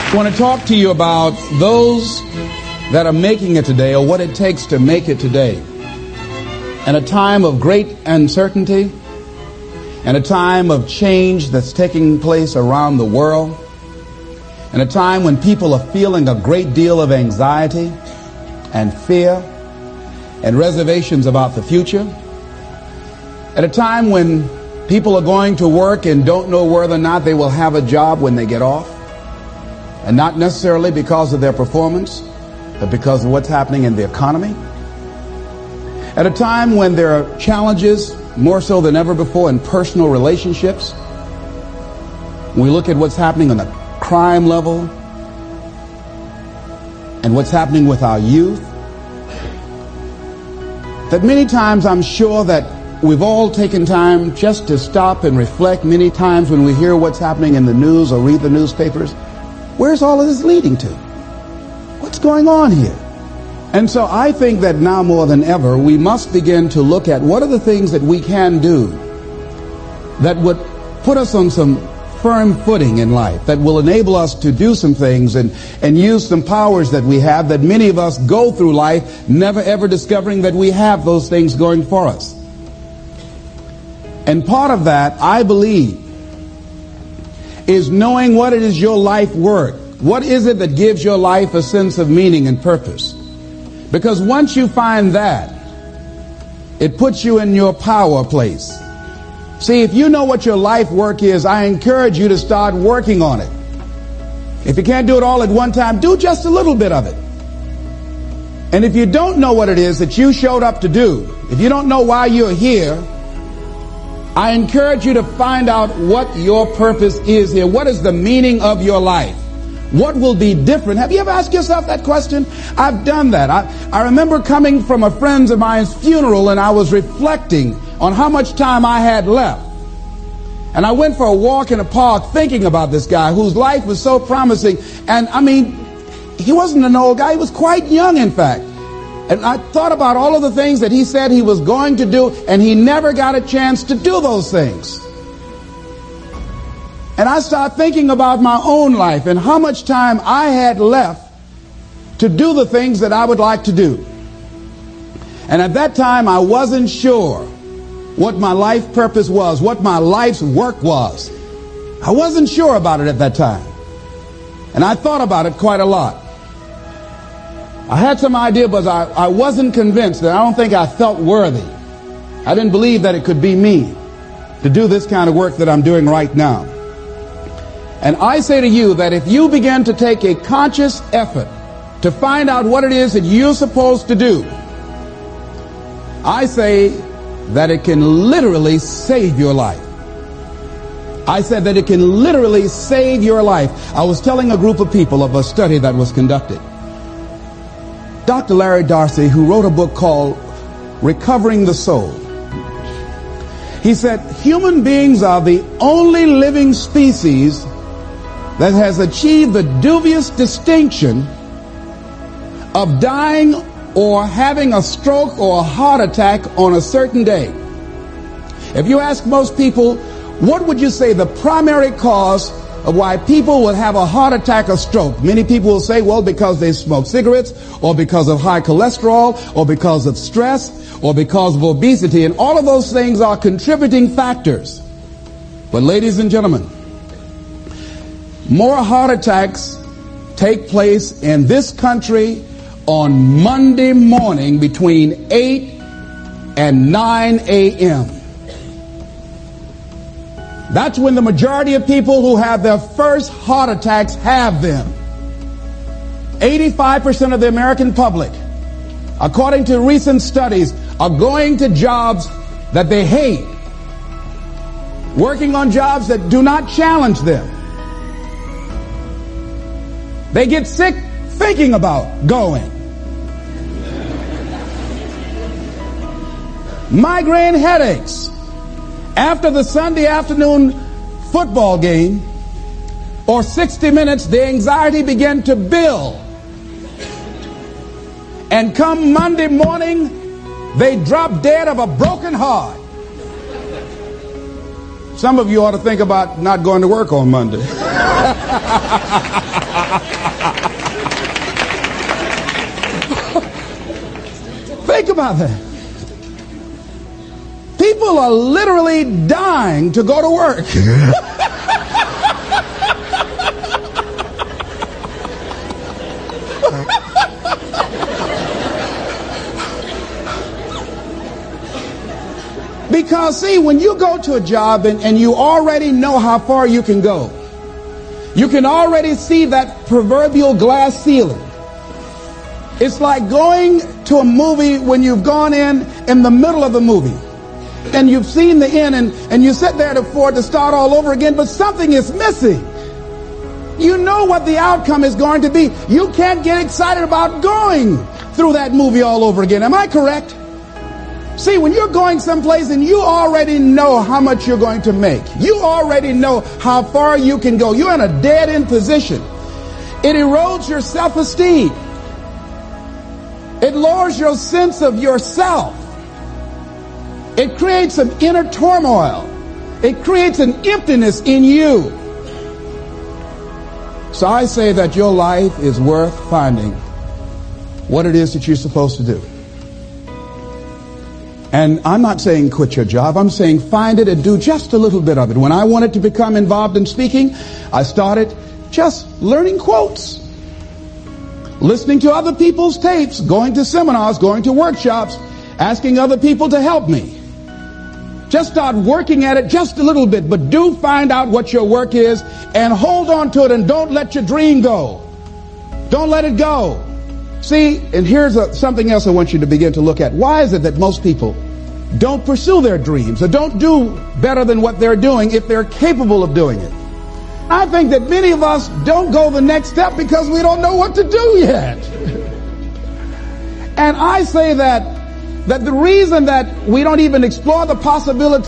I want to talk to you about those that are making it today, or what it takes to make it today. In a time of great uncertainty, in a time of change that's taking place around the world, in a time when people are feeling a great deal of anxiety and fear and reservations about the future, at a time when people are going to work and don't know whether or not they will have a job when they get off, and not necessarily because of their performance, but because of what's happening in the economy. At a time when there are challenges, more so than ever before, in personal relationships. When we look at what's happening on the crime level and what's happening with our youth, that many times I'm sure that we've all taken time just to stop and reflect. Many times when we hear what's happening in the news or read the newspapers, where's all of this leading to? What's going on here? And so I think that now more than ever, we must begin to look at what are the things that we can do that would put us on some firm footing in life, that will enable us to do some things and use some powers that we have, that many of us go through life never ever discovering that we have those things going for us. And part of that, I believe, is knowing what it is your life worth. What is it that gives your life a sense of meaning and purpose? Because once you find that, it puts you in your power place. See, if you know what your life work is, I encourage you to start working on it. If you can't do it all at one time, do just a little bit of it. And if you don't know what it is that you showed up to do, if you don't know why you're here, I encourage you to find out what your purpose is here. What is the meaning of your life? What will be different? Have you ever asked yourself that question? I've done that. I remember coming from a friend of mine's funeral, and I was reflecting on how much time I had left. And I went for a walk in a park thinking about this guy whose life was so promising. And I mean, he wasn't an old guy. He was quite young, in fact. And I thought about all of the things that he said he was going to do, and he never got a chance to do those things. And I started thinking about my own life and how much time I had left to do the things that I would like to do. And at that time, I wasn't sure what my life purpose was, what my life's work was. I wasn't sure about it at that time. And I thought about it quite a lot. I had some idea, but I wasn't convinced, and I don't think I felt worthy. I didn't believe that it could be me to do this kind of work that I'm doing right now. And I say to you that if you begin to take a conscious effort to find out what it is that you're supposed to do, I say that it can literally save your life. I said that it can literally save your life. I was telling a group of people of a study that was conducted. Dr. Larry Darcy, who wrote a book called Recovering the Soul, he said human beings are the only living species that has achieved the dubious distinction of dying or having a stroke or a heart attack on a certain day. If you ask most people, what would you say the primary cause of why people will have a heart attack or stroke? Many people will say, well, because they smoke cigarettes, or because of high cholesterol, or because of stress, or because of obesity. And all of those things are contributing factors. But ladies and gentlemen, more heart attacks take place in this country on Monday morning between 8 and 9 a.m. That's when the majority of people who have their first heart attacks have them. 85% of the American public, according to recent studies, are going to jobs that they hate, working on jobs that do not challenge them. They get sick thinking about going. Migraine headaches after the Sunday afternoon football game or 60 minutes, the anxiety began to build. And come Monday morning, they drop dead of a broken heart. Some of you ought to think about not going to work on Monday. Think about that. People are literally dying to go to work. Because, see, when you go to a job and you already know how far you can go, you can already see that proverbial glass ceiling. It's like going to a movie when you've gone in the middle of the movie. And you've seen the end, and you sit there to start all over again, but something is missing. You know what the outcome is going to be. You can't get excited about going through that movie all over again. Am I correct? See, when you're going someplace and you already know how much you're going to make, you already know how far you can go, you're in a dead-end position. It erodes your self-esteem. It lowers your sense of yourself. It creates some inner turmoil. It creates an emptiness in you. So I say that your life is worth finding what it is that you're supposed to do. And I'm not saying quit your job. I'm saying find it and do just a little bit of it. When I wanted to become involved in speaking, I started just learning quotes, listening to other people's tapes, going to seminars, going to workshops, asking other people to help me. Just start working at it just a little bit, but do find out what your work is and hold on to it, and don't let your dream go. Don't let it go. See, and here's something else I want you to begin to look at. Why is it that most people don't pursue their dreams or don't do better than what they're doing if they're capable of doing it? I think that many of us don't go the next step because we don't know what to do yet. And I say that the reason that we don't even explore the possibility